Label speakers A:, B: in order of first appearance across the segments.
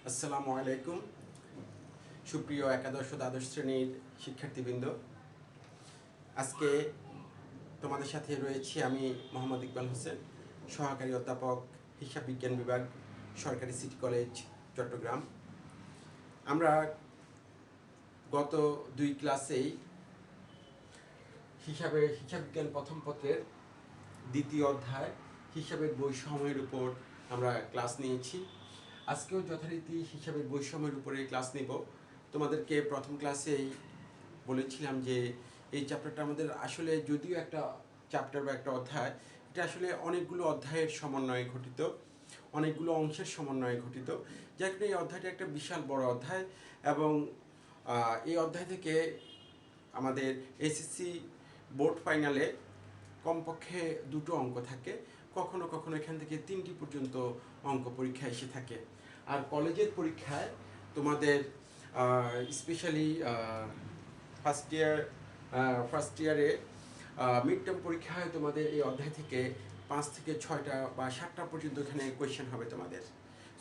A: আসসালামু আলাইকুম। সুপ্রিয় একাদশ ও দ্বাদশ শ্রেণীর শিক্ষার্থীবৃন্দ, আজকে তোমাদের সাথে রয়েছি আমি মোহাম্মদ ইকবাল হোসেন, সহকারী অধ্যাপক, হিসাব বিজ্ঞান বিভাগ, সরকারি সিটি কলেজ, চট্টগ্রাম। আমরা গত দুই ক্লাসেই হিসাব বিজ্ঞান প্রথম পত্রের দ্বিতীয় অধ্যায় হিসাবের বৈষম্যের উপর আমরা ক্লাস নিয়েছি। আজকেও যথারীতি হিসাবের বৈষম্যের উপরে ক্লাস নেব। তোমাদেরকে প্রথম ক্লাসেই বলেছিলাম যে এই চ্যাপ্টারটা আমাদের আসলে যদিও একটা চ্যাপ্টার বা একটা অধ্যায়, এটা আসলে অনেকগুলো অধ্যায়ের সমন্বয়ে গঠিত, অনেকগুলো অংশের সমন্বয়ে গঠিত, যার কারণে এই অধ্যায়টা একটা বিশাল বড় অধ্যায়। এবং এই অধ্যায় থেকে আমাদের এসএসসি বোর্ড ফাইনালে কমপক্ষে দুটো অঙ্ক থাকে, কখনো কখনো এখান থেকে 3টি পর্যন্ত অঙ্ক পরীক্ষা এসে থাকে। আর কলেজের পরীক্ষায় তোমাদের স্পেশালি ফার্স্ট ইয়ারে মিড টার্ম পরীক্ষায় তোমাদের এই অধ্যায় থেকে 5 থেকে 6টা বা 7টা পর্যন্ত এখানে কোয়েশ্চেন হবে তোমাদের।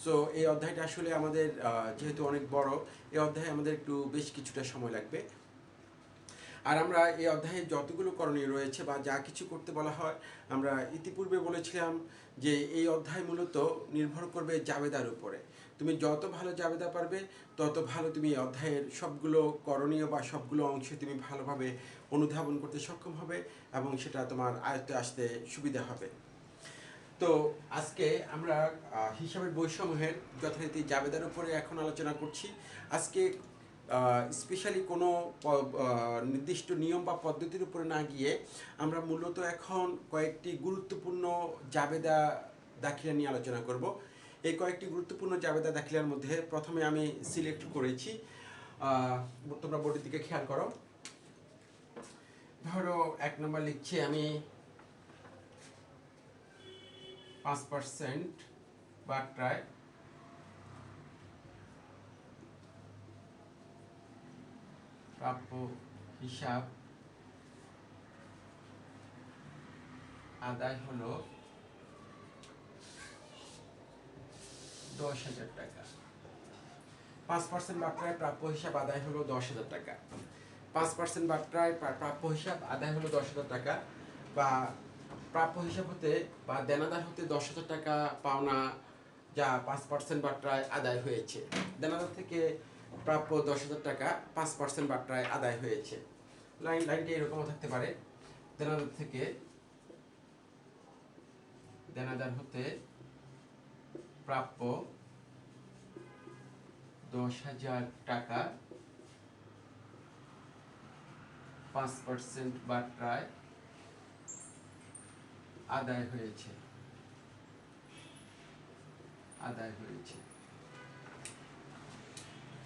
A: সো এই অধ্যায়টা আসলে আমাদের যেহেতু অনেক বড়, এই অধ্যায়ে আমাদের একটু বেশ কিছুটা সময় লাগবে। আর আমরা এই অধ্যায়ে যতগুলো করণীয় রয়েছে বা যা কিছু করতে বলা হয়, আমরা ইতিপূর্বে বলেছিলাম যে এই অধ্যায় মূলত নির্ভর করবে জাবেদার উপরে। তুমি যত ভালো জাবেদা পারবে তত ভালো তুমি এই অধ্যায়ের সবগুলো করণীয় বা সবগুলো অংশে তুমি ভালোভাবে অনুধাবন করতে সক্ষম হবে এবং সেটা তোমার আয়ত্তে আসতে সুবিধা হবে। তো আজকে আমরা হিসাবের বৈষম্যের যথারীতি জাবেদার উপরে এখন আলোচনা করছি। আজকে স্পেশালি কোনো নির্দিষ্ট নিয়ম বা পদ্ধতির উপরে না গিয়ে আমরা মূলত এখন কয়েকটি গুরুত্বপূর্ণ জাবেদা দাখিলা নিয়ে আলোচনা করব। এই কয়েকটি গুরুত্বপূর্ণ জাবেদা দাখিলার মধ্যে প্রথমে আমি সিলেক্ট করেছি, তোমরা বোর্ডের দিকে খেয়াল করো। ধরো 1 নম্বর লিখছি আমি 5% বাট্রায় প্রাপ্য হিসাব আদায় হলো 10,000 টাকা। 5% বাট্রায় প্রাপ্য হিসাব আদায় হলো 10,000 টাকা। 5% বাট্রায় প্রাপ্য হিসাব আদায় হলো 10,000 টাকা, বা প্রাপ্য হিসাব হতে বা দেনাদার হতে 10,000 টাকা পাওনা যা 5% বাট্রায় আদায় হয়েছে। দেনাদার থেকে প্রাপ্য 10,000 টাকা 5% বাট্রায় আদায় হয়েছে। লাইনটা এরকমও থাকতে পারে, দেনাদার থেকে দেনাদার হতে প্রাপ্য 10,000 টাকা 5% বাট্রায় আদায় হয়েছে।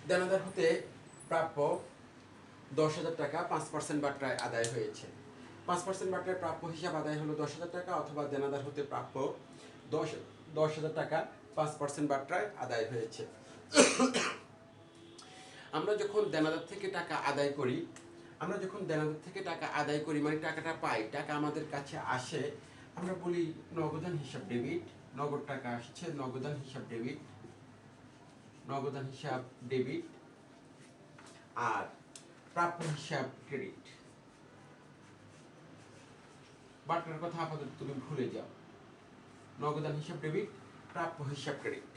A: দেনাদার হতে প্রাপ্য 10,000 টাকা 5% বাট্রায় আদায় হয়েছে। 5% বাট্রায় প্রাপ্য হিসাব আদায় হলো 10,000 টাকা, অথবা দেনাদার হতে প্রাপ্য 10,000 টাকা 5% বাট্রায় আদায় হয়েছে। আমরা যখন দেনাদার থেকে টাকা আদায় করি, মানে টাকাটা পাই, টাকা আমাদের কাছে আসে, আমরা বলি নগদান হিসাব ডেবিট। নগদ টাকা আসছে, নগদান হিসাব ডেবিট। আর প্রাপ্য হিসাব ক্রেডিট। বাট্রার কথা আপাতত তুমি ভুলে যাও। নগদান হিসাব ডেবিট, প্রাপ্য হিসাব ক্রেডিট।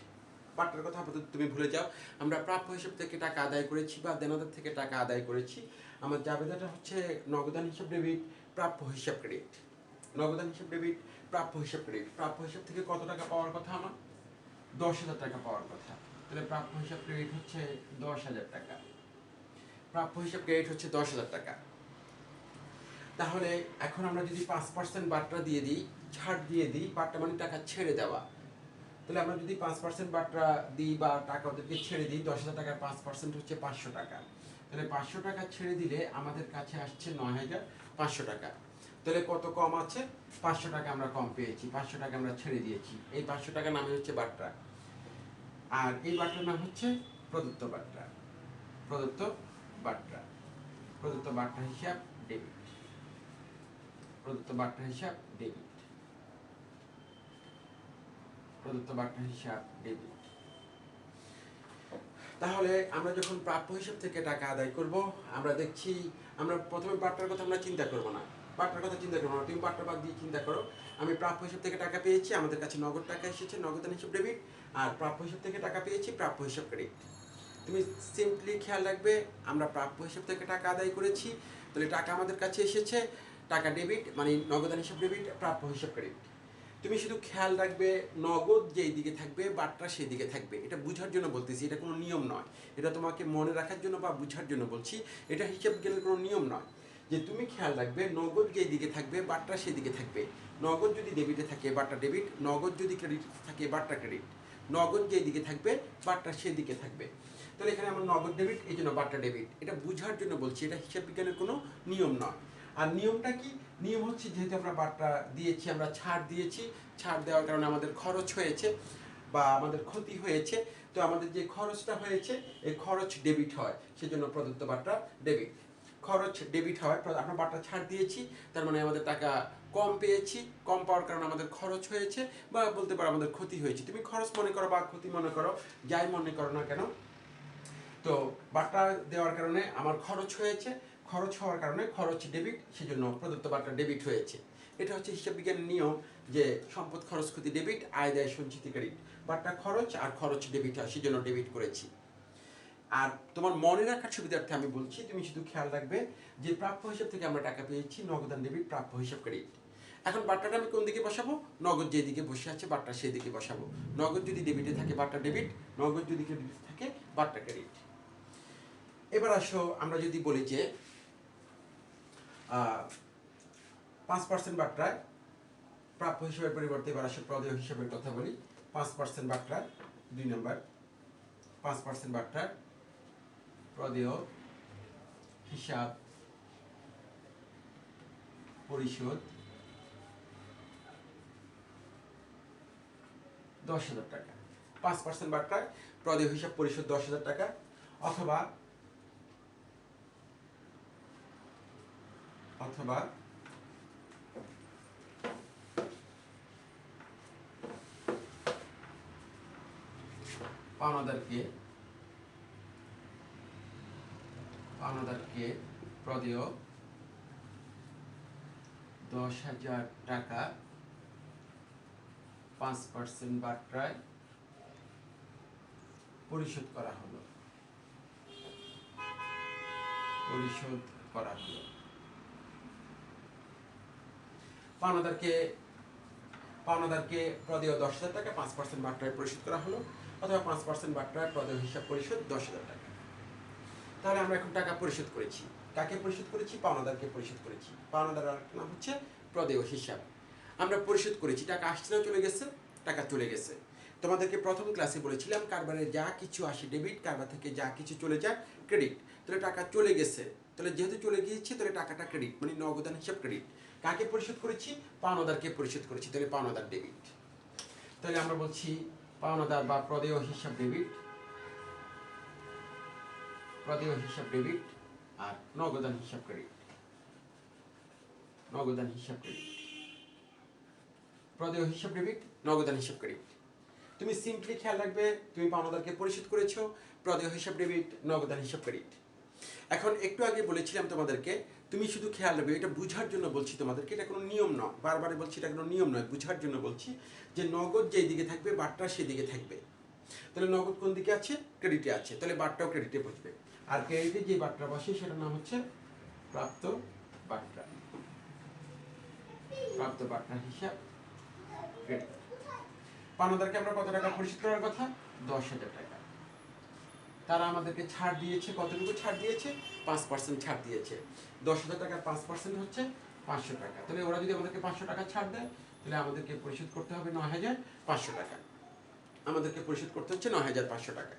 A: বাট্রার কথা আপাতত তুমি ভুলে যাও। আমরা প্রাপ্য হিসাব থেকে টাকা আদায় করেছি বা দেনাদার থেকে টাকা আদায় করেছি। আমার জাবেদাটা হচ্ছে নগদান হিসাব ডেবিট, প্রাপ্য হিসাব ক্রেডিট। নগদান হিসাব ডেবিট, প্রাপ্য হিসাব ক্রেডিট। প্রাপ্য হিসাব থেকে কত টাকা পাওয়ার কথা আমার? 10,000 টাকা পাওয়ার কথা। তাহলে প্রাপ্য হিসাব ক্রেডিট হচ্ছে 10,000 টাকা। প্রাপ্য হিসাব ক্রেডিট হচ্ছে 10,000 টাকা। তাহলে এখন আমরা যদি 5% বাট্রা দিয়ে দিই, ছাড় দিয়ে দিই, বাট্রা মানে টাকা ছেড়ে দেওয়া, তাহলে আমরা যদি 5% বাট্রা দিই বা টাকা ওদেরকে ছেড়ে দিই, 10,000 টাকার 5% হচ্ছে 500 টাকা। তাহলে 500 টাকা ছেড়ে দিলে আমাদের কাছে আসছে 9,500 টাকা। তাহলে কত কম আছে? 500 টাকা আমরা কম পেয়েছি, 500 টাকা আমরা ছেড়ে দিয়েছি। এই 500 টাকা নামে হচ্ছে বাট্রা, আর এই বাট্রার নাম হচ্ছে প্রদত্ত বাট্রা। প্রদত্ত বাট্রা হিসাব ডেবিট। প্রদত্ত বাট্রা হিসাব ডেবিট। তাহলে আমরা যখন প্রাপ্য হিসাব থেকে টাকা আদায় করব, আমরা দেখছি আমরা প্রথমে বাট্টার কথা আমরা চিন্তা করব না, বাট্টার কথা চিন্তা করবো না, তুমি বাট্টা বাদ দিয়ে চিন্তা করো। আমি প্রাপ্য হিসাব থেকে টাকা পেয়েছি, আমাদের কাছে নগদ টাকা এসেছে, নগদান হিসাব ডেবিট, আর প্রাপ্য হিসাব থেকে টাকা পেয়েছি, প্রাপ্য হিসাব ক্রেডিট। তুমি সিম্পলি খেয়াল রাখবে, আমরা প্রাপ্য হিসাব থেকে টাকা আদায় করেছি, তাহলে টাকা আমাদের কাছে এসেছে, টাকা ডেবিট মানে নগদান হিসাব ডেবিট, প্রাপ্য হিসাব ক্রেডিট। তুমি শুধু খেয়াল রাখবে নগদ যেই দিকে থাকবে বাট্টা সেই দিকে থাকবে, এটা বুঝার জন্য বলতেছি, এটা কোনো নিয়ম নয়, এটা তোমাকে মনে রাখার জন্য বা বুঝার জন্য বলছি, এটা হিসাব বিজ্ঞানের কোনো নিয়ম নয়। যে তুমি খেয়াল রাখবে নগদ যেই দিকে থাকবে বাট্টা সেই দিকে থাকবে, নগদ যদি ডেবিটে থাকে বাট্টা ডেবিট, নগদ যদি ক্রেডিট থাকে বাট্টা ক্রেডিট, নগদ যেই দিকে থাকবে বাট্টা সেই দিকে থাকবে। তাহলে এখানে আমার নগদ ডেবিট, এই জন্য বাট্টা ডেবিট, এটা বুঝার জন্য বলছি, এটা হিসাব বিজ্ঞানের কোনো নিয়ম নয়। আর নিয়মটা কি? নিয়ম হচ্ছে যেহেতু আমরা বাট্টা দিয়েছি, আমরা ছাড় দিয়েছি, ছাড় দেওয়ার কারণে আমাদের খরচ হয়েছে বা আমাদের ক্ষতি হয়েছে, তো আমাদের যে খরচটা হয়েছে এই খরচ ডেবিট হয়, সেজন্য প্রদত্ত বাট্টা ডেবিট। খরচ ডেবিট হয়, আমরা বাট্টা ছাড় দিয়েছি, তার মানে আমাদের টাকা কম পেয়েছি, কম পাওয়ার কারণে আমাদের খরচ হয়েছে বা বলতে পারো আমাদের ক্ষতি হয়েছে। তুমি খরচ মনে করো বা ক্ষতি মনে করো, যাই মনে করো না কেন, তো বাট্টা দেওয়ার কারণে আমার খরচ হয়েছে, খরচ হওয়ার কারণে খরচ ডেবিট, সেজন্য প্রদত্ত বাট্টা ডেবিট হয়েছে। এটা হচ্ছে হিসাব বিজ্ঞানের নিয়ম যে সম্পদ খরচ ক্ষতি ডেবিট, আয় দায় সঞ্চিতি ক্রেডিট। বাট্টা খরচ আর খরচ ডেবিট হয়, সেজন্য ডেবিট করেছি। আর তোমার মনে রাখার সুবিধার্থে আমি বলছি, তুমি শুধু খেয়াল রাখবে যে প্রাপ্য হিসাব থেকে আমরা টাকা পেয়েছি, নগদান ডেবিট, প্রাপ্য হিসাব ক্রেডিট। এখন বাট্টাটা আমি কোন দিকে বসাবো? নগদ যেদিকে বসে আছে বাট্টা সেই দিকে বসাবো। নগদ যদি ডেবিটে থাকে বাট্টা ডেবিট, নগদ যদি ক্রেডিটে থাকে বাট্টা ক্রেডিট। এবার আসো আমরা যদি বলি যে 5% বাট্টায় প্রাপ্য হিসাবের পরিবর্তে, এবার আসো প্রদেয় হিসাবের কথা বলি। 5% বাট্টায় 2 নম্বর, 5% বাট্টার প্রদেয় হিসাব পরিশোধ 10,000 টাকা। 5% বাট্টায় প্রদেয় হিসাব পরিশোধ 10,000 টাকা, অথবা অথবা পাওনাদারকে প্রদেয় 10,000 টাকা 5% বাট্টায় পরিশোধ করা হলো, পাওনাদারকে প্রদেয় 10,000 টাকা 5% বাট্টায় পরিশোধ করা হলো, অথবা 5% বাট্টায় প্রদেয় হিসাব পরিশোধ 10,000 টাকা। তাহলে আমরা এখন টাকা পরিশোধ করেছি, কাকে পরিশোধ করেছি? পাওনাদারকে পরিশোধ করেছি। পাওনাদার নাম হচ্ছে প্রদেয় হিসাব। আমরা পরিশোধ করেছি, টাকা আসছে না চলে গেছে? টাকা চলে গেছে। তোমাদেরকে প্রথম ক্লাসে বলেছিলাম কারবারে যা কিছু আসে ডেবিট, কারবার থেকে যা কিছু চলে যায় ক্রেডিট। তাহলে টাকা চলে গেছে, তাহলে যেহেতু চলে গিয়েছে তাহলে টাকাটা ক্রেডিট, মানে নগদান হিসাব ক্রেডিট। কাকে পরিশোধ করেছি? পাওনাদারকে পরিশোধ করেছি, তাহলে পাওনাদার ডেবিট। তাহলে আমরা বলছি পাওনাদার বা প্রদেয় হিসাব ডেবিট, প্রদেয় হিসাব ডেবিট, আর নগদান হিসাব ক্রেডিট। নগদান হিসাব ক্রেডিট, প্রদেয় হিসাব ডেবিট, নগদান হিসাব ক্রেডিট। তুমি সিম্পলি খেয়াল রাখবে, তুমি পাওনাদারকে পরিশোধ করেছো, প্রদেয় হিসাব ডেবিট, নগদান হিসাব ক্রেডিট। এখন একটু আগে বলেছিলাম তোমাদেরকে, তুমি শুধু খেয়াল রাখবে, এটা বুঝার জন্য বলছি তোমাদেরকে, এটা কোনো নিয়ম নয়, বারবার বলছি এটা কোনো নিয়ম নয়, বুঝার জন্য বলছি যে নগদ যেই দিকে থাকবে বাট্টা সেদিকে থাকবে। তাহলে নগদ কোন দিকে আছে? ক্রেডিটে আছে, তাহলে বাট্টাও ক্রেডিটে বসবে। আর ক্রেডিটে যে বাট্টা বসে সেটার নাম হচ্ছে প্রাপ্ত বাট্টা, প্রাপ্ত বাট্টা হিসাব ক্রেডিট। পাওনাদারকে আমরা কত টাকা পরিশোধ করার কথা? 10,000 টাকা। তারা আমাদেরকে ছাড় দিয়েছে, কতটুকু ছাড় দিয়েছে? 5% ছাড় দিয়েছে। 10,000 টাকার 5% হচ্ছে 500 টাকা। তাহলে ওরা যদি আমাদেরকে 500 টাকা ছাড় দেয়, তাহলে আমাদেরকে পরিশোধ করতে হবে 9,500 টাকা। আমাদেরকে পরিশোধ করতে হচ্ছে 9,500 টাকা।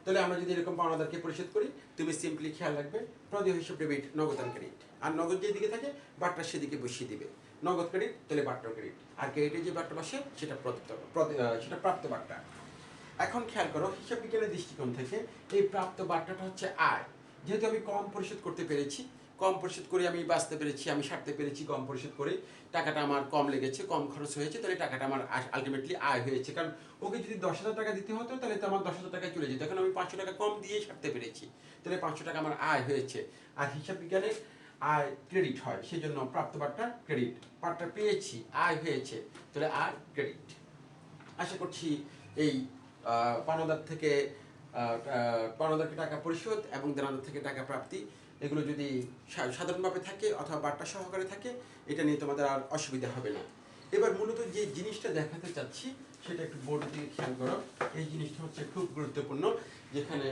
A: তাহলে আমরা যদি এরকম পাওনাদারকে পরিশোধ করি, তুমি সিম্পলি খেয়াল রাখবে প্রদেয় হিসাব ডেবিট, নগদান ক্রেডিট। আর নগদ যেদিকে থাকে বাট্টা সেদিকে বসিয়ে দিবে, নগদ ক্রেডিট তাহলে বাট্টা ক্রেডিট। আর ক্রেডিটে যে বাট্টা বসে সেটা সেটা প্রাপ্ত বাট্টা। এখন খেয়াল করো, হিসাব বিজ্ঞানের দৃষ্টিকোণ থেকে এই প্রাপ্ত বাট্টাটা হচ্ছে আয়। যেহেতু আমি কম পরিশোধ করতে পেরেছি, কম পরিশোধ করে আমি বাঁচতে পেরেছি, আমি সারতে পেরেছি কম পরিশোধ করে, টাকাটা আমার কম লেগেছে, কম খরচ হয়েছে, তাহলে টাকাটা আমার আলটিমেটলি আয় হয়েছে। কারণ ওকে যদি 10,000 টাকা দিতে হতো তাহলে তো আমার 10,000 টাকায় চলে যেত, এখন আমি 500 টাকা কম দিয়েই সারতে পেরেছি, তাহলে 500 টাকা আমার আয় হয়েছে। আর হিসাব বিজ্ঞানে আয় ক্রেডিট হয়, সেই জন্য প্রাপ্ত বার্তা ক্রেডিট, বার্তা পেয়েছি, আয় হয়েছে, তাহলে আয় ক্রেডিট। আশা করছি এই পাওনাদার থেকে পাওনাদারকে টাকা পরিশোধ এবং দেনাদার থেকে টাকা প্রাপ্তি, এগুলো যদি সাধারণভাবে থাকে অথবা বার্তা সহকারে থাকে, এটা নিয়ে তোমাদের আর অসুবিধা হবে না। এবার মূলত যে জিনিসটা দেখাতে চাচ্ছি সেটা একটু বোর্ডের দিকে খেয়াল করো। এই জিনিসটা হচ্ছে খুব গুরুত্বপূর্ণ, যেখানে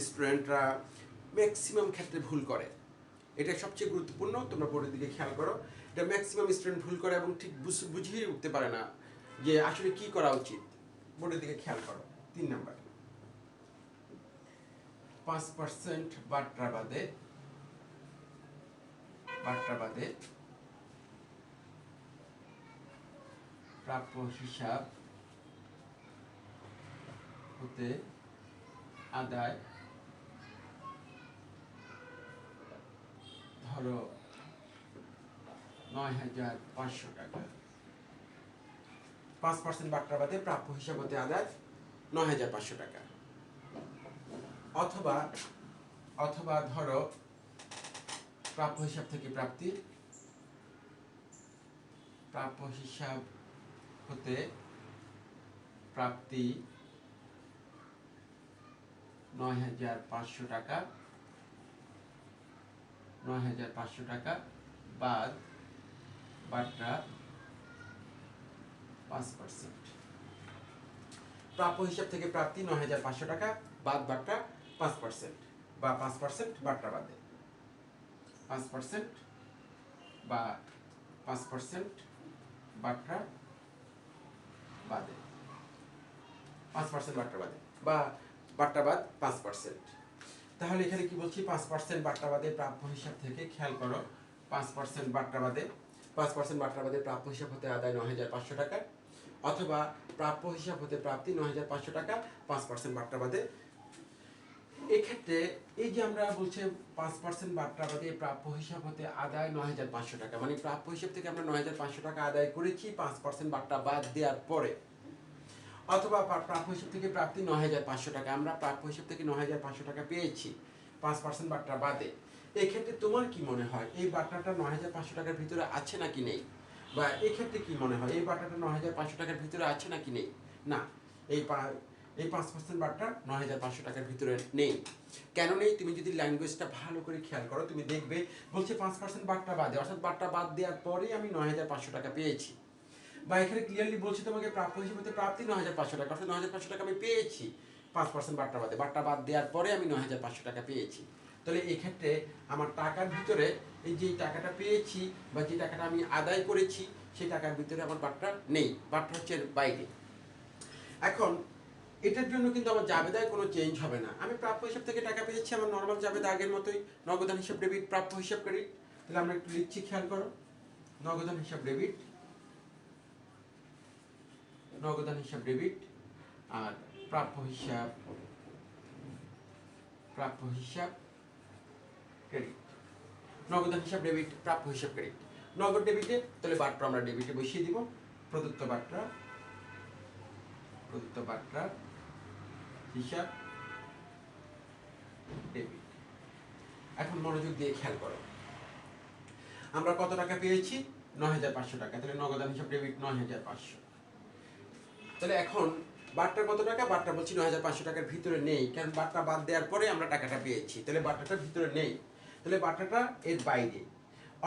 A: স্টুডেন্টরা ম্যাক্সিমাম ক্ষেত্রে ভুল করে। এটা সবচেয়ে গুরুত্বপূর্ণ, তোমরা বোর্ডের দিকে খেয়াল করো। এটা ম্যাক্সিমাম স্টুডেন্ট ভুল করে এবং ঠিক বুঝিয়ে উঠতে পারে না যে আসলে কি করা উচিত। বোর্ডের দিকে খেয়াল করো। 3 নাম্বার, 5% বার্তা বাদে প্রাপ্য হিসাব হতে আদায় ধরো 9,500 টাকা। 5% বার্তা বাদে প্রাপ্য হিসাব হতে আদায় 9,500 টাকা। অথবা ধরো প্রাপ্য হিসাব থেকে প্রাপ্য হিসাব হতে প্রাপ্তি 9,500 টাকা, 9,500 টাকা বাদ বার্তা 5%। প্রাপ্য হিসাব থেকে প্রাপ্তি 9,500 টাকা বাদ বার্তা 5%, বা 5% বার্তা বাদে 5% বা 5% বার্তা বাদে 5% বার্তা বাদে বা বার্তা বাদ 5%। তাহলে এখানে কি বলছি, 5% বার্তা বাদে প্রাপ্য হিসাব থেকে, খেয়াল করো, 5% বার্তা বাদে 5% বার্তা বাদে প্রাপ্য হিসাব হতে আদায় 9,500 টাকা, অথবা প্রাপ্য হিসাব হতে প্রাপ্তি 9,500 টাকা 5% বার্তা বাদে। এক্ষেত্রে এই যে আমরা বলছি 5% বার্তা বাদে প্রাপ্য হিসাব হতে আদায় 9,500 টাকা, মানে প্রাপ্য হিসাব থেকে আমরা 9,500 টাকা আদায় করেছি 5% বার্তা বাদ দেওয়ার পরে, অথবা প্রাপ্য হিসাব থেকে প্রাপ্তি 9,500 টাকা, আমরা প্রাপ্য হিসাব থেকে 9,500 টাকা পেয়েছি 5% বার্তা বাদে। এক্ষেত্রে তোমার কি মনে হয় এই বার্তাটা 9,500 টাকার ভিতরে আছে নাকি নেই? বা এক্ষেত্রে কি মনে হয় এই বার্তাটা 9,500 টাকার ভিতরে আছে নাকি নেই? না, এই 5% বার্তা 9,500 টাকার ভিতরে নেই। কেন নেই? তুমি যদি ল্যাঙ্গুয়েজটা ভালো করে খেয়াল করো, তুমি দেখবে বলছে 5% বার্তা বাদে, অর্থাৎ বার্তা বাদ দেওয়ার পরেই আমি 9,500 টাকা পেয়েছি। বা এখানে ক্লিয়ারলি বলছি তোমাকে প্রাপ্য হিসেবে প্রাপ্তি 9,500 টাকা, অর্থাৎ 9,500 টাকা আমি পেয়েছি 5% বার্তা বাদে, বার্তা বাদ দেওয়ার পরে আমি 9,500 টাকা পেয়েছি। তাহলে এক্ষেত্রে আমার টাকার ভিতরে এই যে টাকাটা পেয়েছি বা যে টাকাটা আমি আদায় করেছি সেই টাকার ভিতরে আমার বার্তা নেই, বার্তা হচ্ছে বাইরে। এখন এটার জন্য কিন্তু আমার জাবেদায় কোনো চেঞ্জ হবে না। আমি প্রাপ্য হিসাব থেকে টাকা পেয়েছি, আমার নর্মাল জাবেদা আগের মতোই, নগদান হিসাব ডেবিট, প্রাপ্য হিসাব ক্রেডিট। তাহলে আমরা একটু লিখছি, খেয়াল করো, নগদান হিসাব ডেবিট, নগদান হিসাব ডেবিট, আর প্রাপ্য হিসাব ক্রেডিট। নগদান হিসাব ডেবিট, প্রাপ্য হিসাব ক্রেডিট। নগদ ডেবিটে তাহলে বার্তা আমরা ডেবিটে বসিয়ে দিব, প্রদত্ত বার্তা হিসাব ডেবিট। এখন মনোযোগ দিয়ে খেয়াল করো, আমরা কত টাকা পেয়েছি? 9,500 টাকা। তাহলে নগদান হিসাব ডেবিট 9,500। তাহলে এখন বার্তা কত টাকা? বার্তা বলছি 9,500 টাকার ভিতরে নেই, কারণ বার্তা বাদ দেওয়ার পরে আমরা টাকাটা পেয়েছি, তাহলে বার্তাটার ভিতরে নেই, তাহলে বার্তাটা এর বাইরে।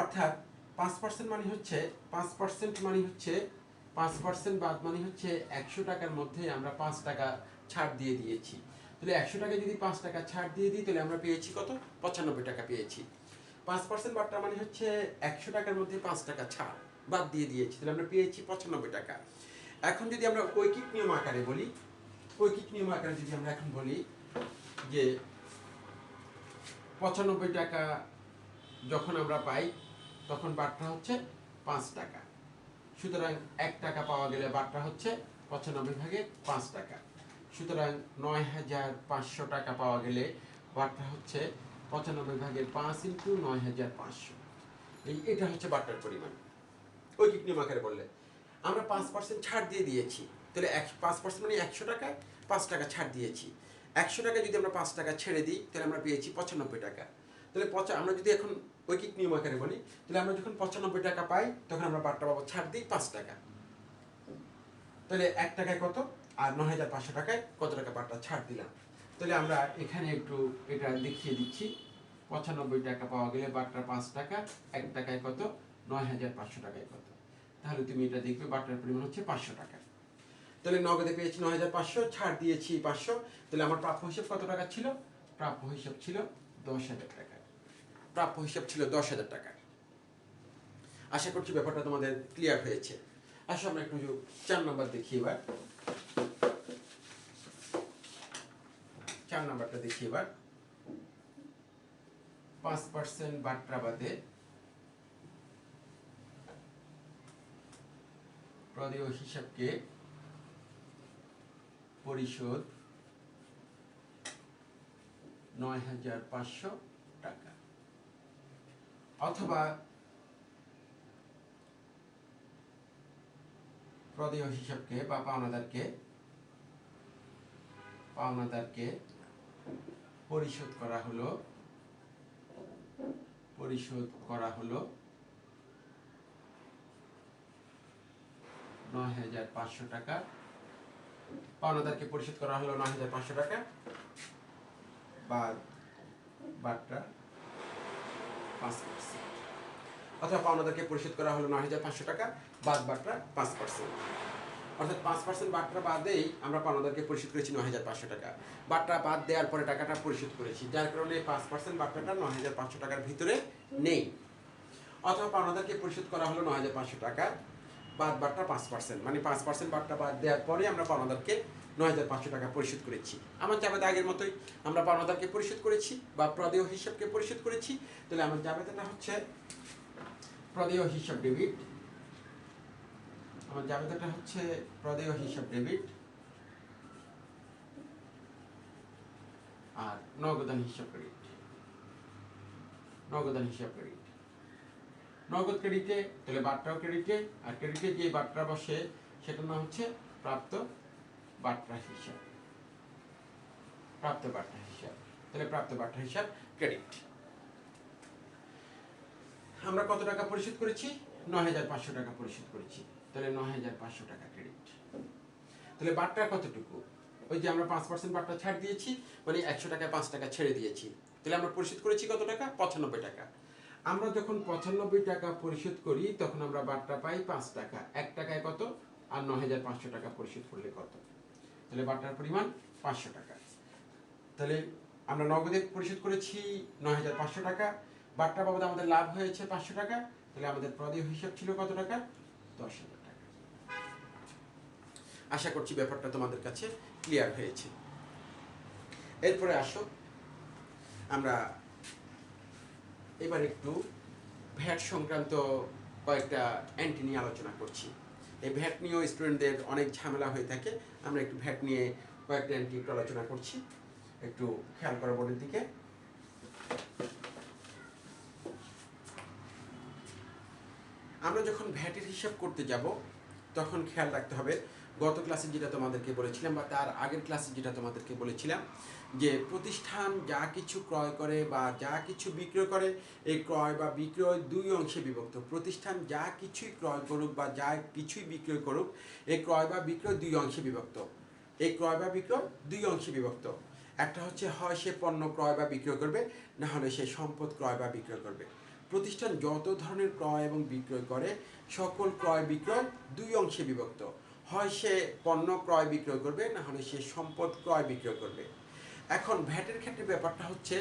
A: অর্থাৎ 5% মানে হচ্ছে 5% বাদ মানে হচ্ছে 100 টাকার মধ্যে আমরা 5 টাকা ছাড় দিয়ে দিয়েছি। তাহলে 100 টাকা যদি 5 টাকা ছাড় দিয়ে দিই তাহলে আমরা পেয়েছি কত? 95 টাকা পেয়েছি। 5% বার্তা মানে হচ্ছে 100 টাকার মধ্যে 5 টাকা ছাড় বাদ দিয়ে দিয়েছি, তাহলে আমরা পেয়েছি 95 টাকা। এখন যদি আমরা ঐকিক নিয়ম আকারে বলি, যদি আমরা এখন বলি যে 95 টাকা যখন আমরা পাই তখন বার্তা হচ্ছে 5 টাকা, সুতরাং 1 টাকা পাওয়া গেলে বার্তা হচ্ছে 95 ভাগে 5 টাকা, সুতরাং 9,500 টাকা পাওয়া গেলে বার্তা হচ্ছে 95/5 ইন্টু 9500, এটা হচ্ছে বাট্টার পরিমাণ ঐকিক নিয়ম আকারে বললে। আমরা 5% ছাড় দিয়ে দিয়েছি, তাহলে 5% মানে 100 টাকায় 5 টাকা ছাড় দিয়েছি। 100 টাকা যদি আমরা 5 টাকা ছেড়ে দিই তাহলে আমরা পেয়েছি 95 টাকা। তাহলে আমরা যদি এখন ঐকিক নিয়ম আকারে বলি, তাহলে আমরা যখন 95 টাকা পাই তখন আমরা বাট্টা বাবদ ছাড় দিই 5 টাকা। তাহলে 1 টাকায় কত, আর 9500 টাকায় কত টাকা বাট্টা ছাড় দিলাম। তাহলে আমরা এখানে একটু এটা দেখিয়ে দিচ্ছি। 95 টাকা পাওয়া গেলে বাট্টার 5 টাকা, 1 টাকায় কত, 9500 টাকায় কত। তাহলে তুমি এটা দেখবে বাট্টার পরিমাণ হচ্ছে 500 টাকা। তাহলে নগদে পেয়েছি 9500, ছাড় দিয়েছি 500, তাহলে আমার প্রাপ্য হিসাব কত টাকা ছিল? প্রাপ্য হিসাব ছিল 10,000 টাকা। প্রাপ্য হিসাব ছিল 10,000 টাকা। আশা করছি ব্যাপারটা তোমাদের ক্লিয়ার হয়েছে। আসো আমরা একটু 4 নাম্বার দেখি এবার। 4 নাম্বারটা দেখি এবার। 5% বাট্টা বাদে প্রদেয় হিসাবকে পরিশোধ 9,500 টাকা, অথবা প্রদেয় হিসাবকে বা পাওনাদারকে পরিশোধ করা হলো 9,500 টাকা। পাওনাদারকে পরিশোধ করা হলো 9,500 টাকা, বাদ বাট্টা 5%, অথবা পাওনাদারকে পরিশোধ করা হলো 9,500 টাকা, বাদ বাট্টা 5%। অর্থাৎ 5% বাট্টা বাদেই আমরা পাওনাদারকে পরিশোধ করেছি 9,500 টাকা। বাট্টা বাদ দেওয়ার পরে টাকাটা পরিশোধ করেছি, যার কারণে 5% বাট্টাটা 9,500 টাকার ভিতরে নেই। অথবা পাওনাদারকে পরিশোধ করা হলো 9,500 টাকা, বাদ বাট্টা 5%, মানে 5% বাট্টা বাদ দেওয়ার পরে আমরা পাওনাদারকে 9,500 টাকা পরিশোধ করেছি। আমার জাবেদা আগের মতোই, আমরা পাওনাদারকে পরিশোধ করেছি বা প্রদেয় হিসাবকে পরিশোধ করেছি। তাহলে আমার জাবেদাটা হচ্ছে প্রদেয় হিসাব ডেবিট, আমার জাবেদাটা হচ্ছে প্রদেয় হিসাব ডেবিট, আর নগদান হিসাব ক্রেডিট। নগদ ক্রেডিটে তাহলে বাট্টাও ক্রেডিটে, আর ক্রেডিটে যে বাট্টা বসে সেটার নাম হচ্ছে প্রাপ্ত বাট্টা হিসাব। তাহলে প্রাপ্ত বাট্টা হিসাব ক্রেডিট। আমরা কত টাকা পরিশোধ করেছি? 9,500 টাকা পরিশোধ করেছি। তাহলে 9,500 টাকা ক্রেডিট। তাহলে বাট্টা কতটুকু? ওই যে আমরা 5% বাট্টা ছাড় দিয়েছি, মানে 100 টাকায় 5 টাকা ছেড়ে দিয়েছি। তাহলে আমরা পরিশোধ করেছি কত টাকা? 95 টাকা। আমরা যখন 95 টাকা পরিশোধ করি তখন আমরা বাট্টা পাই 5 টাকা। 1 টাকায় কত, আর 9,500 টাকা পরিশোধ করলে কত? তাহলে বাট্টার পরিমাণ 500 টাকা। তাহলে আমরা নগদে পরিশোধ করেছি 9,500 টাকা, বাট্টা বাবদ আমাদের লাভ হয়েছে 500 টাকা। তাহলে আমাদের প্রদেয় হিসাব ছিল কত টাকা? 10,000 টাকা। আশা করছি ব্যাপারটা তোমাদের কাছে ক্লিয়ার হয়েছে। এরপরে আসো আমরা এবার একটু ভ্যাট সংক্রান্ত কয়েকটা অ্যান্টি নিয়ে আলোচনা করছি। এই ভ্যাট নিয়েও স্টুডেন্টদের অনেক ঝামেলা হয়ে থাকে। আমরা একটু ভ্যাট নিয়ে কয়েকটা অ্যান্টি একটু আলোচনা করছি, একটু খেয়াল করো বোর্ডের দিকে। আমরা যখন ভ্যাটের হিসাব করতে যাব তখন খেয়াল রাখতে হবে, গত ক্লাসে যেটা তোমাদেরকে বলেছিলাম বা তার আগের ক্লাসে যেটা তোমাদেরকে বলেছিলাম, যে প্রতিষ্ঠান যা কিছু ক্রয় করে বা যা কিছু বিক্রয় করে, এই ক্রয় বা বিক্রয় দুই অংশে বিভক্ত। প্রতিষ্ঠান যা কিছুই ক্রয় করুক বা যা কিছুই বিক্রয় করুক, এই ক্রয় বা বিক্রয় দুই অংশে বিভক্ত। এই ক্রয় বা বিক্রয় দুই অংশে বিভক্ত। একটা হচ্ছে হয় সে পণ্য ক্রয় বা বিক্রয় করবে, না হলে সে সম্পদ ক্রয় বা বিক্রয় করবে। প্রতিষ্ঠান যত ধরনের ক্রয় এবং বিক্রয় করে, সকল ক্রয় বিক্রয় দুই অংশে বিভক্ত। হয় সে পণ্য ক্রয় বিক্রয় করবে, না হলে সে সম্পদ ক্রয় বিক্রয় করবে। এখন ভ্যাটের ক্ষেত্রে ব্যাপারটা হচ্ছে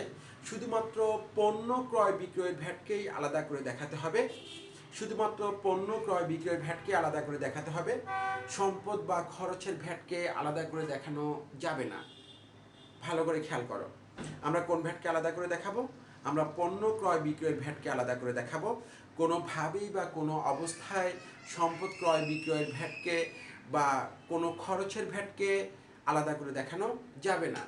A: শুধুমাত্র পণ্য ক্রয় বিক্রয়ের ভ্যাটকেই আলাদা করে দেখাতে হবে, শুধুমাত্র পণ্য ক্রয় বিক্রয়ের ভ্যাটকে আলাদা করে দেখাতে হবে। সম্পদ বা খরচের ভ্যাটকে আলাদা করে দেখানো যাবে না। ভালো করে খেয়াল করো, আমরা কোন ভ্যাটকে আলাদা করে দেখাবো? আমরা পণ্য ক্রয় বিক্রয়ের ভ্যাটকে আলাদা করে দেখাবো। কোনোভাবেই বা কোনো অবস্থায় সম্পদ ক্রয় বিক্রয়ের ভ্যাটকে বা কোনো খরচের ভ্যাটকে আলাদা করে দেখানো যাবে না।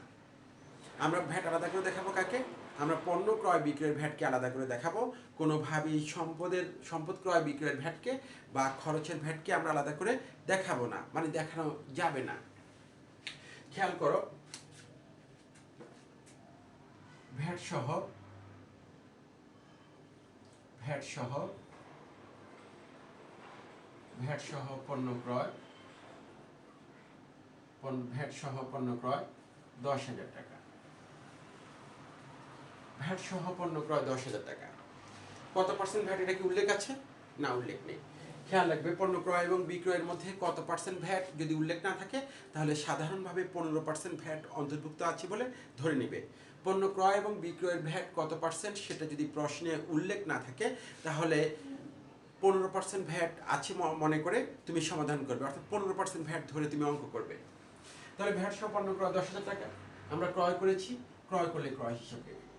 A: আমরা ভ্যাট আলাদা করে দেখাবো কাকে? আমরা পণ্য ক্রয় বিক্রয়ের ভ্যাটকে আলাদা করে দেখাবো, কোনোভাবেই সম্পদ ক্রয় বিক্রয়ের ভ্যাটকে বা খরচের ভ্যাটকে আমরা আলাদা করে দেখাবো না, মানে দেখানো যাবে না। খেয়াল করো, ভ্যাট সহ পণ্য ক্রয়, ভ্যাট সহ পণ্য ক্রয় 10,000 টাকা। ভ্যাট সহ পণ্য ক্রয় 10,000 টাকা। কত পার্সেন্ট ভ্যাট, এটা কি উল্লেখ আছে? না, উল্লেখ নেই। খেয়াল রাখবে, পণ্য ক্রয় এবং বিক্রয়ের মধ্যে কত পার্সেন্ট ভ্যাট যদি উল্লেখ না থাকে, তাহলে সাধারণভাবে 15% ভ্যাট অন্তর্ভুক্ত আছে বলে ধরে নিবে। পণ্য ক্রয় এবং বিক্রয়ের ভ্যাট কত পার্সেন্ট সেটা যদি প্রশ্নে উল্লেখ না থাকে, তাহলে 15% ভ্যাট আছে মনে করে তুমি সমাধান করবে, অর্থাৎ 15% ভ্যাট ধরে তুমি অঙ্ক করবে। তাহলে ভ্যাট সহ পণ্য ক্রয় 10,000 টাকা আমরা ক্রয় করেছি, ক্রয় করলে ক্রয় হিসাব ডেবিট,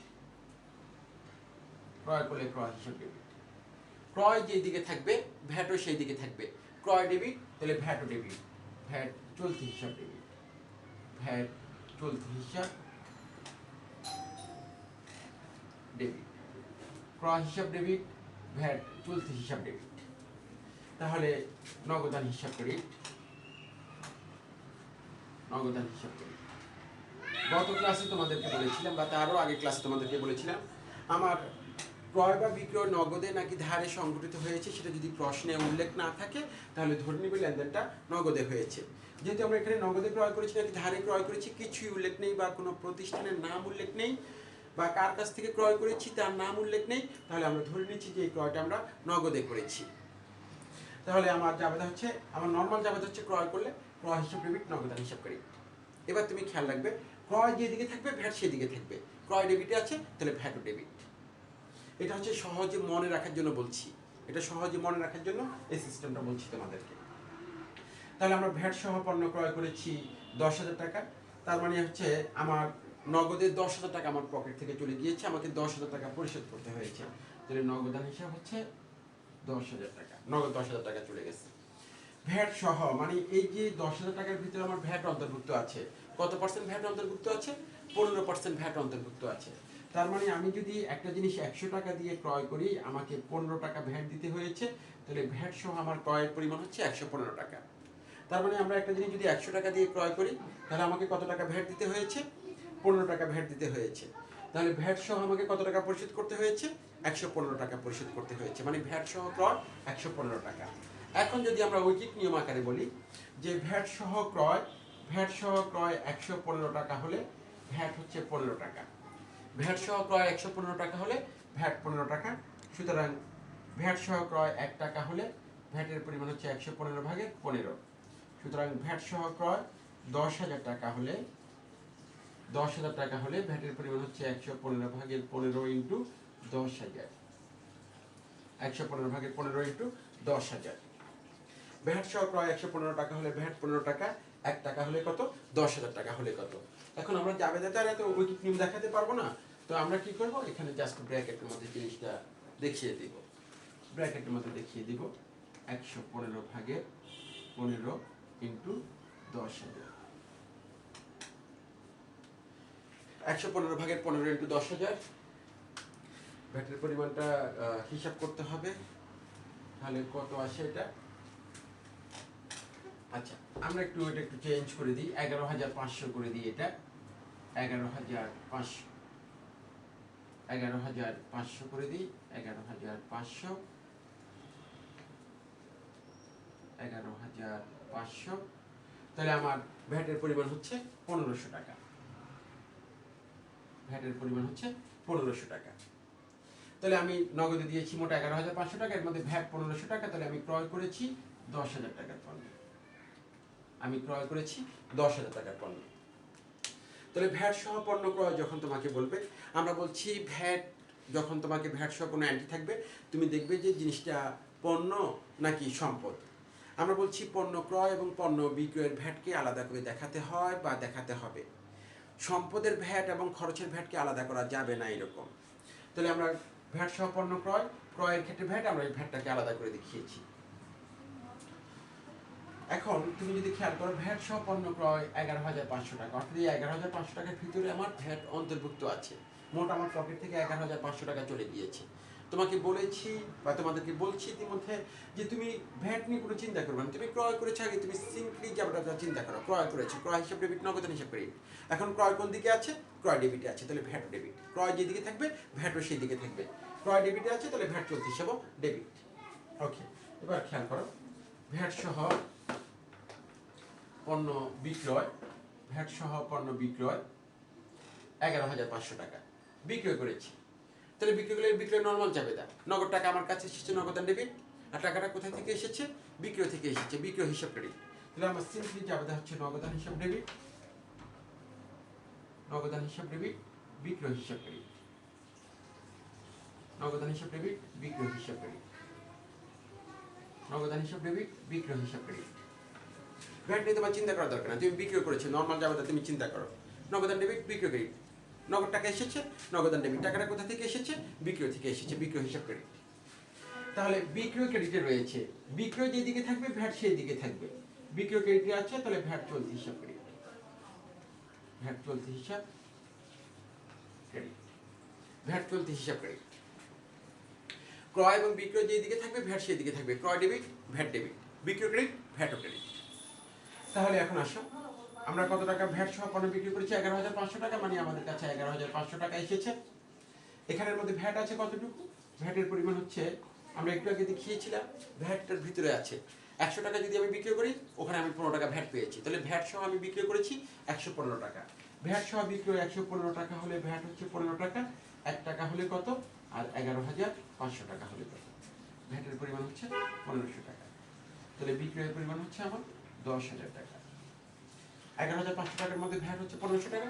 A: ক্রয় করলে ক্রয় হিসাব ডেবিট। ক্রয় যেই দিকে থাকবে ভ্যাটও সেই দিকে থাকবে। ক্রয় ডেবিট, তাহলে ভ্যাটও ডেবিট, ভ্যাট চলতি হিসাব ডেবিট, ভ্যাট চলতি হিসাব ডেবিট, ক্রয় হিসাব ডেবিট, ভ্যাট চলতি হিসাব ডেবিট। তাহলে নগদান হিসাব ক্রেডিট, নগদান হিসাব ক্রেডিট। গত ক্লাসে তোমাদেরকে বলেছিলাম বা তারও আগে ক্লাসে তোমাদেরকে বলেছিলাম, আমার ক্রয় বা বিক্রয় নগদে নাকি ধারে সংঘটিত হয়েছে সেটা যদি প্রশ্নে উল্লেখ না থাকে, তাহলে ধরে নিবে লেনদেনটা নগদে হয়েছে। যেহেতু আমরা এখানে নগদে ক্রয় করেছি নাকি ধারে ক্রয় করেছি কিছুই উল্লেখ নেই, বা কোনো প্রতিষ্ঠানের নাম উল্লেখ নেই, বা কার কাছ থেকে ক্রয় করেছি তার নাম উল্লেখ নেই, তাহলে আমরা ধরে নিচ্ছি যে এই ক্রয়টা আমরা নগদে করেছি। তাহলে আমার জাবেদা হচ্ছে, আমার নর্মাল জাবেদা হচ্ছে ক্রয় করলে ক্রয় হিসাব ডেবিট, নগদান হিসাব ক্রেডিট। এবার তুমি খেয়াল রাখবে, ক্রয় যেদিকে থাকবে ভ্যাট সেদিকে থাকবে। ক্রয় ডেবিটে আছে, তাহলে ভ্যাটও ডেবিট। এটা হচ্ছে সহজে মনে রাখার জন্য বলছি, এটা সহজে মনে রাখার জন্য এই সিস্টেমটা বলছি তোমাদেরকে। তাহলে আমরা ভ্যাট সহ পণ্য ক্রয় করেছি 10,000 টাকা, তার মানে হচ্ছে আমার নগদে 10,000 টাকা আমার পকেট থেকে চলে গিয়েছে, আমাকে 10,000 টাকা পরিশোধ করতে হয়েছে। তাহলে নগদান হিসাব হচ্ছে 10,000 টাকা, নগদ 10,000 টাকা চলে গেছে। ভ্যাট সহ মানে এই যে 10,000 টাকার ভিতরে আমার ভ্যাট অন্তর্ভুক্ত আছে। কত পার্সেন্ট ভ্যাট অন্তর্ভুক্ত আছে? 15% ভ্যাট অন্তর্ভুক্ত আছে। তার মানে আমি যদি একটা জিনিস 100 টাকা দিয়ে ক্রয় করি, আমাকে 15 টাকা ভ্যাট দিতে হয়েছে, তাহলে ভ্যাট সহ আমার ক্রয়ের পরিমাণ হচ্ছে 115 টাকা। তার মানে আমরা একটা জিনিস যদি 100 টাকা দিয়ে ক্রয় করি, তাহলে আমাকে কত টাকা ভ্যাট দিতে হয়েছে? 15 টাকা ভ্যাট দিতে হয়েছে। তাহলে ভ্যাট সহ আমাকে কত টাকা পরিশোধ করতে হয়েছে? 115 টাকা পরিশোধ করতে হয়েছে, মানে ভ্যাট সহ ক্রয় 115 টাকা। এখন যদি আমরা ঐকিক নিয়ম আকারে বলি যে ভ্যাট সহ ক্রয় 115 টাকা হলে ভ্যাট হচ্ছে 15 টাকা, ভ্যাট সহ ক্রয় 115 টাকা হলে ভ্যাট 15 টাকা। সুতরাং ভ্যাট সহ ক্রয় 1 টাকা হলে ভ্যাটের পরিমাণ হচ্ছে 115 ভাগের 15। সুতরাং ভ্যাট সহ ক্রয় 10,000 টাকা হলে 10,000 টাকা হলে ভ্যাটের পরিমাণ হচ্ছে 115 ভাগের 15 ইন্টু 10,000, 115 ভাগের 15 ইন্টু 10,000। ভ্যাট সহ ক্রয় 115 টাকা হলে ভ্যাট 15 টাকা, 1 টাকা হলে কত? 10,000 টাকা হলে কত? এখন আমরা জাবেদাতে আর এত ঐকিক নিয়ম দেখাতে পারবো না, তো আমরা কি করব, এখানে জাস্ট ব্র্যাকেটের মধ্যে জিনিসটা দেখিয়ে দিব। ব্র্যাকেটের মধ্যে দেখিয়ে দিব 115 ভাগের 15 ইন্টু 10,000, 115 ভাগের 15 ইন্টু 10,000। ভ্যাটের পরিমাণটা হিসাব করতে হবে, তাহলে কত আসে এটা। আচ্ছা, আমরা এটা একটু চেঞ্জ করে দিই, 11,500 করে দিই এটা, 11,500, 11,500 করে দিই, 11,500, 11,500। তাহলে আমার ভ্যাটের পরিমাণ হচ্ছে 1,500 টাকা, ভ্যাটের পরিমাণ হচ্ছে 1,500 টাকা। তাহলে আমি নগদে দিয়েছি মোট 11,500 টাকা, এর মধ্যে ভ্যাট 1,500 টাকা, তাহলে আমি ক্রয় করেছি 10,000 টাকার পণ্য, আমি ক্রয় করেছি 10,000 টাকার পণ্য। তাহলে ভ্যাট সহ পণ্য ক্রয় যখন তোমাকে বলবে, আমরা বলছি ভ্যাট, যখন তোমাকে ভ্যাট সহ কোনো অ্যান্টি থাকবে, তুমি দেখবে যে জিনিসটা পণ্য নাকি সম্পদ। আমরা বলছি পণ্য ক্রয় এবং পণ্য বিক্রয়ের ভ্যাটকে আলাদা করে দেখাতে হয় বা দেখাতে হবে। সম্পদের ভ্যাট এবং খরচের ভ্যাটকে আলাদা করা যাবে না এরকম। তাহলে আমরা ভ্যাট সহ পণ্য ক্রয়, ক্রয়ের ক্ষেত্রে ভ্যাট, আমরা এই ভ্যাটটাকে আলাদা করে দেখিয়েছি। এখন তুমি যদি খেয়াল করো, ভ্যাট সহ পণ্য ক্রয় 11,500 টাকা, অর্থাৎ এই 11,500 টাকার ভিতরে আমার ভ্যাট অন্তর্ভুক্ত আছে। মোট আমার পকেট থেকে 11,500 টাকা চলে গিয়েছে। তোমাকে বলেছি বা তোমাদেরকে বলছি ইতিমধ্যে যে তুমি ভ্যাট নিয়ে কোনো চিন্তা করবে না। তুমি ক্রয় করেছো আগে, তুমি সিম্পলি যাবটা চিন্তা করো, ক্রয় করেছো, ক্রয় হিসাব ডেবিট, নগদান হিসাব ক্রেডিট। এখন ক্রয় কোন দিকে আছে? ক্রয় ডেবিটে আছে, তাহলে ভ্যাট ডেবিট। ক্রয় যেদিকে থাকবে ভ্যাটও সেই দিকে থাকবে। ক্রয় ডেবিটে আছে তাহলে ভ্যাট চলতি হিসাবও ডেবিট। ওকে, এবার খেয়াল করো, ভ্যাট সহ পণ্য বিক্রয়, ভ্যাট সহ পণ্য বিক্রয় 11,500 টাকা বিক্রয় করেছি। তাহলে বিক্রি করলে বিক্রয় নর্মাল চাবেদা, নগদ টাকা আমার কাছে এসেছে, নগদান ডেবিট। আর টাকাটা কোথায় থেকে এসেছে? বিক্রয় থেকে এসেছে, বিক্রয় হিসাব ক্রেডিট। তাহলে আমার সিম্পলি চাবেদা হচ্ছে নগদান হিসাব ডেবিট, নগদান হিসাব ডেবিট, বিক্রয় হিসাব ক্রেডিট, নগদান হিসাব ডেবিট, বিক্রয় হিসাব ক্রেডিট, নগদান হিসাব ডেবিট, বিক্রয় হিসাব ক্রেডিট। ভ্যাট নিয়ে তোমার চিন্তা করার দরকার না, তুমি বিক্রয় করেছো, নর্মাল যাবেদা তুমি চিন্তা করো। নগদান ডেবিট, বিক্রয় ক্রেডিট, নগদ টাকা এসেছে, নগদান ডেবিট, টাকাটা কোথা থেকে এসেছে? বিক্রয় থেকে এসেছে, বিক্রয় হিসাব ক্রেডিট। তাহলে বিক্রয় ক্রেডিটে রয়েছে, বিক্রয় যেদিকে থাকবে ভ্যাট সেই দিকে থাকবে। বিক্রয় ক্রেডিটে আছে তাহলে ভ্যাট চলতি হিসাব ক্রেডিট, ভ্যাট চলতি হিসাব ক্রেডিট, ভ্যাট চলতি হিসাব ক্রেডিট। ক্রয় এবং বিক্রয় যেদিকে থাকবে ভ্যাট সেই দিকে থাকবে, ক্রয় ডেবিট, ভ্যাট ডেবিট, বিক্রয় ক্রেডিট, ভ্যাট ক্রেডিট। তাহলে এখন আসো, আমরা কত টাকা ভ্যাট সহ পণ্য বিক্রি করেছি? 11,500 টাকা, মানে আমাদের কাছে 11,500 টাকা এসেছে। এখানের মধ্যে ভ্যাট আছে কতটুকু? ভ্যাটের পরিমাণ হচ্ছে, আমরা একটু আগে দেখিয়েছিলাম, ভ্যাটটার ভিতরে আছে 100 টাকা। যদি আমি বিক্রি করি ওখানে আমি 15 টাকা ভ্যাট পেয়েছি, তাহলে ভ্যাট সহ আমি বিক্রি করেছি 115 টাকা। ভ্যাট সহ বিক্রয় 115 টাকা হলে ভ্যাট হচ্ছে 15 টাকা, 1 টাকা হলে কত? আর 11,500 টাকা হলে কত? ভ্যাটের পরিমাণ হচ্ছে 1500 টাকা। তাহলে বিক্রয়ের পরিমাণ হচ্ছে আমার 10,000 টাকা। 11,500 টাকার মধ্যে ভ্যাট হচ্ছে 1500 টাকা,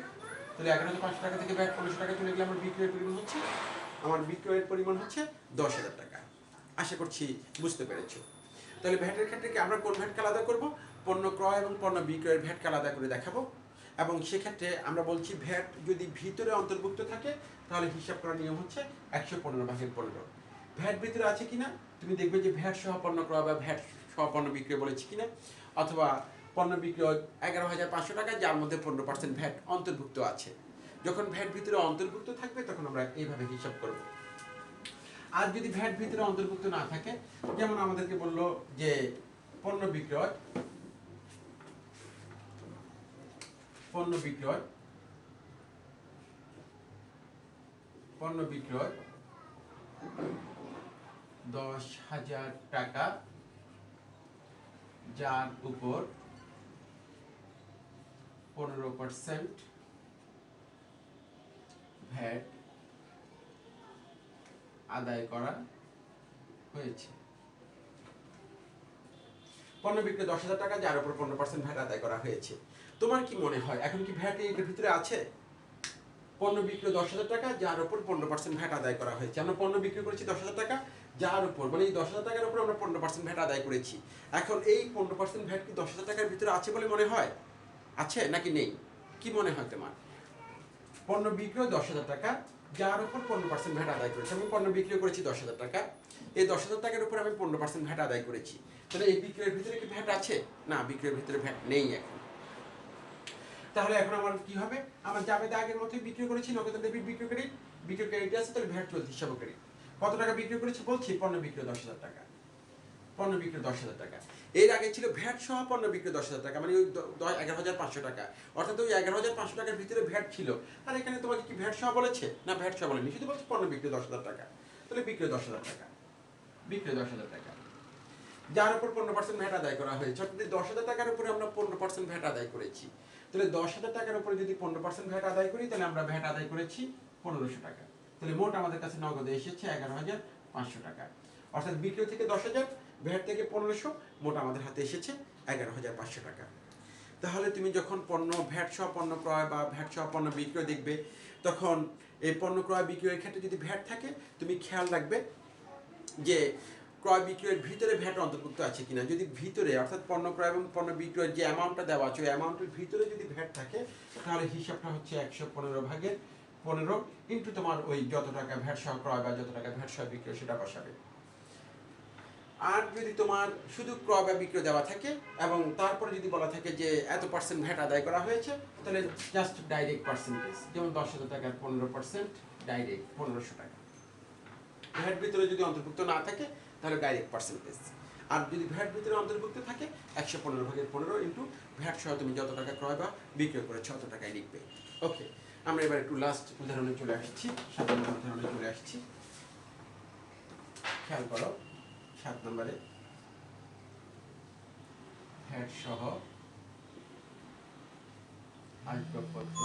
A: তাহলে 11,500 টাকা থেকে ভ্যাট 1500 টাকা চলে গেলে আমার বিক্রয়ের পরিমাণ হচ্ছে, আমার বিক্রয়ের পরিমাণ হচ্ছে 10,000 টাকা। আশা করছি বুঝতে পেরেছো। তাহলে ভ্যাটের ক্ষেত্রে কি আমরা কোন ভ্যাটকে আলাদা করব? পণ্য ক্রয় এবং পণ্য বিক্রয়ের ভ্যাটকে আলাদা করে দেখাবো। এবং সেক্ষেত্রে আমরা বলছি ভ্যাট যদি ভিতরে অন্তর্ভুক্ত থাকে তাহলে হিসাব করার নিয়ম হচ্ছে 115/15। ভ্যাট ভিতরে আছে কিনা তুমি দেখবে যে ভ্যাট সহ পণ্য ক্রয় বা ভ্যাট সহ পণ্য বিক্রয় বলেছি কিনা, অথবা পণ্য বিক্রয় 11,500 টাকা যার মধ্যে 15% ভ্যাট অন্তর্ভুক্ত আছে। যখন ভ্যাট ভিতরে অন্তর্ভুক্ত থাকবে তখন আমরা এইভাবে হিসাব করব। আর যদি ভ্যাট ভিতরে অন্তর্ভুক্ত না থাকে, যেমন আমাদেরকে বললো যে পণ্য বিক্রয়, পণ্য বিক্রয়, পণ্য বিক্রয় 10,000 টাকা যার উপর 15% ভ্যাট আদায় করা হয়েছে। পণ্য বিক্রয় 10,000 টাকা যার উপর 15% ভ্যাট আদায় করা হয়েছে। তোমার কি মনে হয় এখন কি ভ্যাট এর ভিতরে আছে? পণ্য বিক্রয় 10,000 টাকা যার উপর 15% ভ্যাট আদায় করা হয়েছে। আমরা পণ্য বিক্রি করেছি 10,000 টাকা যার উপর, মানে এই 10,000 টাকার উপর আমরা 15% ভ্যাট আদায় করেছি। এখন এই 15% ভ্যাট কি 10,000 টাকার ভিতরে আছে বলে মনে হয়? আছে নাকি নেই? কি মনে হয় তোমার? পণ্য বিক্রয় 10,000 টাকা যার উপর 15% ভ্যাট আদায় করেছি। আমি পণ্য বিক্রি করেছি 10,000 টাকা, এই 10,000 টাকার উপর আমি 15% ভ্যাট আদায় করেছি। তাহলে এই বিক্রয়ের ভিতরে কি ভ্যাট আছে? না, বিক্রয়ের ভিতরে ভ্যাট নেই এখন। তাহলে এখন আমার কি হবে? আমার জাবেদা আগের মতোই বিক্রি করেছি, নগদান ডেবিট, বিক্রয় ক্রেডিট, বিক্রয় ক্রেডিট আছে, তাহলে ভ্যাট চলতি হিসাব ক্রেডিট। কত টাকা বিক্রি করেছি বলছি? পণ্য বিক্রয় 10,000 টাকা, পণ্য বিক্রয় 10,000 টাকা। এর আগে ছিল ভ্যাট সহ পণ্য বিক্রয় 10,000 টাকা, মানে ওই 11,500 টাকা, অর্থাৎ ওই 11,500 টাকার ভিতরে ভ্যাট ছিল। আর এখানে তোমাকে কি ভ্যাট সহ বলেছে? না, ভ্যাট সহ বলেনি, শুধু বলছে পণ্য বিক্রয় 10,000 টাকা। তাহলে বিক্রয় 10,000 টাকা, বিক্রয় 10,000 টাকা যার উপর 15% ভ্যাট আদায় করা হয়েছে। অর্থাৎ 10,000 টাকার উপরে আমরা 15% ভ্যাট আদায় করেছি। তাহলে 10,000 টাকার উপরে যদি 15% ভ্যাট আদায় করি তাহলে আমরা ভ্যাট আদায় করেছি 1,500 টাকা। তাহলে মোট আমাদের কাছে নগদে এসেছে 11,500 টাকা। অর্থাৎ বিক্রয় থেকে 10,000, ভ্যাট থেকে 1,500, মোট আমাদের হাতে এসেছে 11,500 টাকা। তাহলে তুমি যখন পণ্য ভ্যাট সহ পণ্য ক্রয় বা ভ্যাট সহ পণ্য বিক্রয় দেখবে, তখন এই পণ্য ক্রয় বিক্রয়ের ক্ষেত্রে যদি ভ্যাট থাকে তুমি খেয়াল রাখবে যে ক্রয় বিক্রয়ের ভিতরে ভ্যাট অন্তর্ভুক্ত আছে কিনা। যদি ভিতরে, অর্থাৎ পণ্য ক্রয় এবং পণ্য বিক্রয়ের যে অ্যামাউন্টটা দেওয়া আছে ওই অ্যামাউন্টের ভিতরে যদি ভ্যাট থাকে তাহলে হিসাবটা হচ্ছে 115/15 ইন্টু তোমার ওই যত টাকা ভ্যাট সহ ক্রয় বা যত টাকা ভ্যাট সহ বিক্রয় সেটা বসাবে। আর যদি তোমার শুধু ক্রয় বা বিক্রয় দেওয়া থাকে এবং তারপরে যদি বলা থাকে যে এত পার্সেন্ট ভ্যাট আদায় করা হয়েছে, তাহলে জাস্ট ডাইরেক্ট পার্সেন্টেজ, যেমন 10,000 টাকার 15% ডাইরেক্ট 1500 টাকা। ভ্যাট ভিতরে যদি অন্তর্ভুক্ত না থাকে তাহলে ডাইরেক্ট পার্সেন্টেজ। আর যদি ভ্যাট ভিতরে অন্তর্ভুক্ত থাকে 115/15 ইন্টু ভ্যাট সহ তুমি যত টাকা ক্রয় বা বিক্রয় করেছো অত টাকায় লিখবে। ওকে, আমরা এবার একটু লাস্ট উদাহরণে চলে আসছি, 7 নম্বর উদাহরণে চলে আসছি। খেয়াল করো 7 নম্বরে ভ্যাট সহ আসবাবপত্র